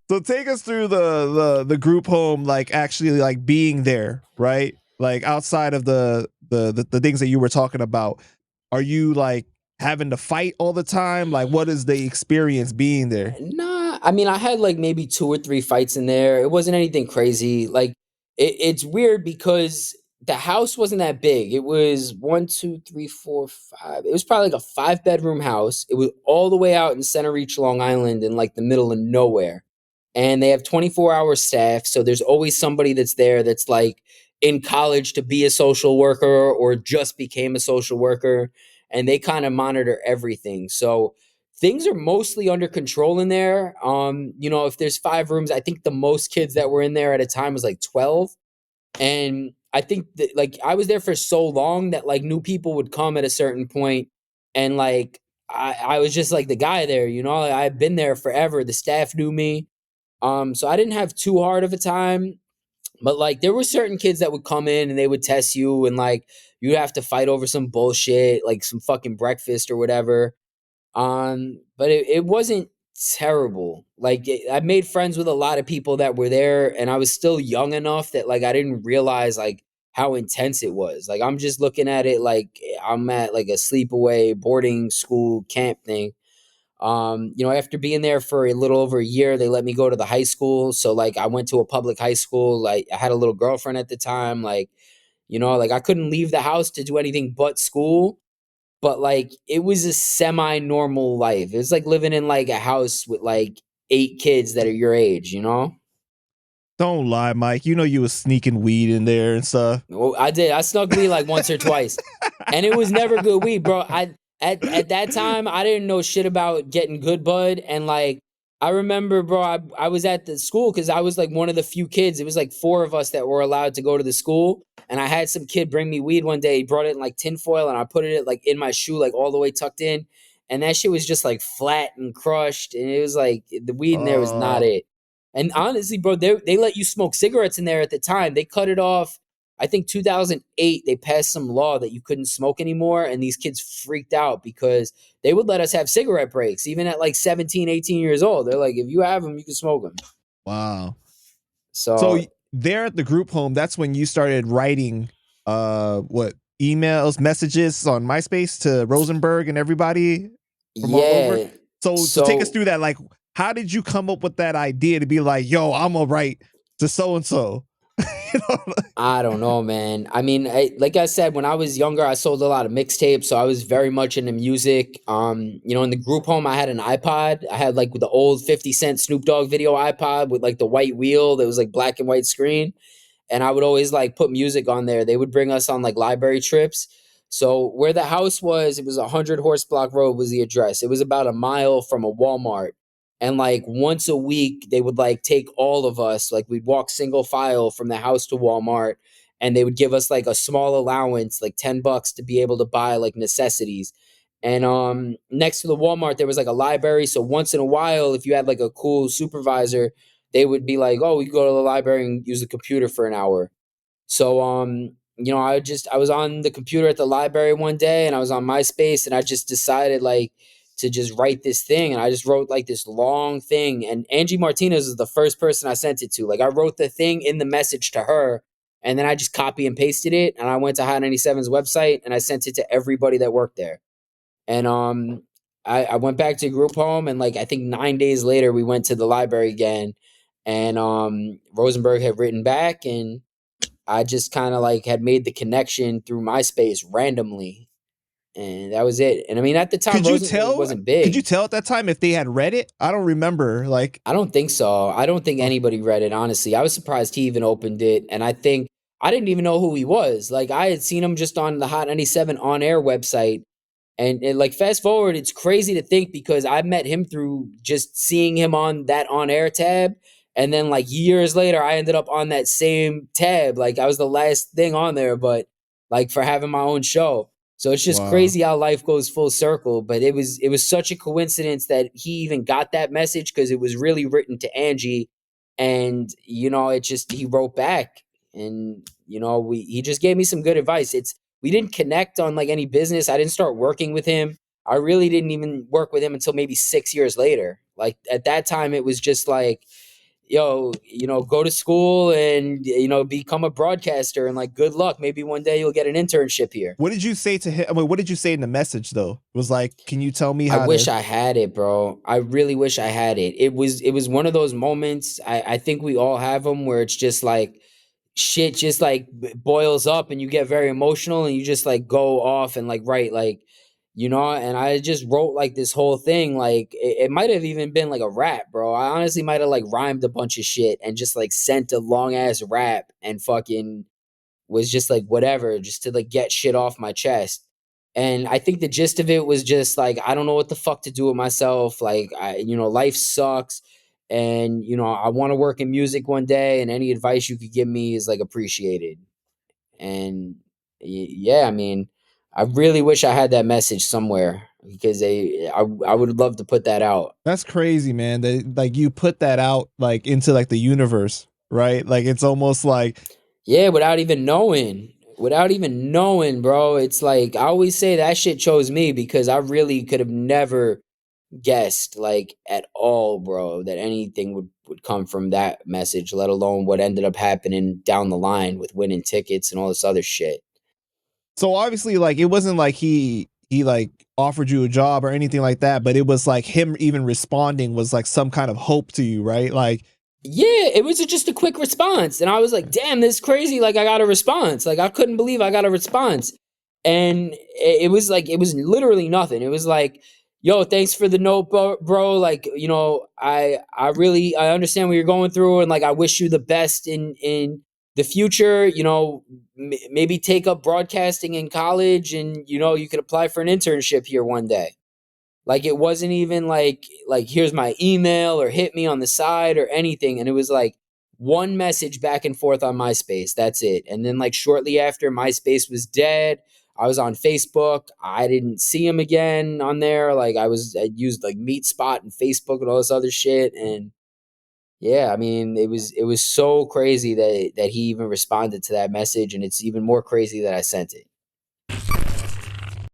So take us through the group home, like actually like being there, right? Like outside of the things that you were talking about. Are you like having to fight all the time? Like what is the experience being there? Nah, I mean, I had like maybe 2 or 3 fights in there. It wasn't anything crazy. Like, it's weird because the house wasn't that big. It was one, two, three, four, five. It was probably like a 5 bedroom house. It was all the way out in Center Reach, Long Island, in like the middle of nowhere. And they have 24-hour staff. So there's always somebody that's there that's like in college to be a social worker or just became a social worker. And they kind of monitor everything. So things are mostly under control in there. If there's 5 rooms, I think the most kids that were in there at a time was like 12. And I think that like I was there for so long that like new people would come at a certain point, and like I was just like the guy there, like, I've been there forever. The staff knew me. So I didn't have too hard of a time. But like there were certain kids that would come in and they would test you, and like you'd have to fight over some bullshit, like some fucking breakfast or whatever. But it wasn't terrible. Like I made friends with a lot of people that were there, and I was still young enough that like I didn't realize like how intense it was. Like I'm just looking at it like I'm at like a sleepaway boarding school camp thing. After being there for a little over a year, they let me go to the high school. So like I went to a public high school. Like I had a little girlfriend at the time. Like, like I couldn't leave the house to do anything but school, but like it was a semi-normal life. It was like living in like a house with like 8 kids that are your age. Don't lie, Mike. You know you was sneaking weed in there and stuff. Well, I did. I snuck weed like once or twice, and it was never good weed, bro. At that time I didn't know shit about getting good bud, and like I remember, bro, I was at the school because I was like one of the few kids. It was like 4 of us that were allowed to go to the school, and I had some kid bring me weed one day. He brought it in like tinfoil, and I put it like in my shoe, like all the way tucked in, and that shit was just like flat and crushed, and it was like the weed in there was not Oh, it. And honestly, bro, they let you smoke cigarettes in there at the time. They cut it off. I think 2008, they passed some law that you couldn't smoke anymore. And these kids freaked out because they would let us have cigarette breaks, even at like 17, 18 years old. They're like, if you have them, you can smoke them. wow. So So, there at the group home, that's when you started writing what emails, messages on MySpace to Rosenberg and everybody from all over. yeah. So take us So, through that. Like, how did you come up with that idea to be like, yo, I'm gonna write to so and so? You know? I don't know, man. I mean, like I said, when I was younger, I sold a lot of mixtapes, so I was very much into music. In the group home, I had an iPod. I had like the old 50 Cent Snoop Dogg video iPod with like the white wheel that was like black and white screen, and I would always like put music on there. They would bring us on like library trips. So where the house was, it was 100 Horse Block Road was the address. It was about a mile from a Walmart. And like once a week, they would like take all of us, like we'd walk single file from the house to Walmart, and they would give us like a small allowance, like $10 to be able to buy like necessities. And next to the Walmart, there was like a library. So once in a while, if you had like a cool supervisor, they would be like, "Oh, we go to the library and use the computer for an hour." So I was on the computer at the library one day, and I was on MySpace, and I just decided like to just write this thing, and I just wrote like this long thing. And Angie Martinez is the first person I sent it to. Like I wrote the thing in the message to her, and then I just copy and pasted it, and I went to Hot 97's website and I sent it to everybody that worked there. And I went back to group home, and like I think 9 days later we went to the library again, and Rosenberg had written back, and I just kind of like had made the connection through MySpace randomly, and that was it. And I mean, at the time, Could you Rosenberg tell? wasn't Could you big. tell at that time if they had read it? I don't remember. Like, I don't think so. I don't think oh, anybody read it, honestly. I was surprised he even opened it. And I think I didn't even know who he was. Like, I had seen him just on the Hot 97 on air website. And like, fast forward, it's crazy to think because I met him through just seeing him on that on air tab. And then, like, years later, I ended up on that same tab. Like, I was the last thing on there, but like for having my own show. So it's just wow. crazy how life goes full circle. But it was such a coincidence that he even got that message because it was really written to Angie, and it just he wrote back, and he just gave me some good advice. We didn't connect on like any business. I didn't start working with him. I really didn't even work with him until maybe 6 years later. Like at that time, it was just like, yo, go to school and become a broadcaster and like good luck. Maybe one day you'll get an internship here. What did you say to him? I mean, what did you say in the message though? It was like, can you tell me I how wish to? I had it, bro. I really wish I had it. It was one of those moments. I think we all have them where it's just like shit just like boils up and you get very emotional and you just like go off and like write like and I just wrote like this whole thing like it might have even been like a rap, bro. I honestly might have like rhymed a bunch of shit and just like sent a long ass rap and fucking was just like whatever, just to like get shit off my chest. And I think the gist of it was just like I don't know what the fuck to do with myself. Like life sucks, and I want to work in music one day, and any advice you could give me is like appreciated. And yeah, I mean, I really wish I had that message somewhere because I would love to put that out. That's crazy, man. That like you put that out like into like the universe, right? Like it's almost like Yeah, without even knowing. Without even knowing, bro. It's like I always say that shit chose me because I really could have never guessed like at all, bro, that anything would come from that message, let alone what ended up happening down the line with winning tickets and all this other shit. so obviously like it wasn't like he like offered you a job or anything like that, but it was like him even responding was like some kind of hope to you, right? Like Yeah, it was just a quick response. And I was like, damn, this is crazy. Like, I got a response. Like, I couldn't believe I got a response. And it was like, it was literally nothing. It was like, yo, thanks for the note, bro. Like, I understand what you're going through. And like, I wish you the best in the future. Maybe take up broadcasting in college and, you could apply for an internship here one day. Like it wasn't even like here's my email or hit me on the side or anything. And it was like one message back and forth on MySpace. That's it. And then like shortly after MySpace was dead, I was on Facebook. I didn't see him again on there. Like I used like Meet Spot and Facebook and all this other shit. And yeah, I mean it was so crazy that he even responded to that message. And it's even more crazy that I sent it.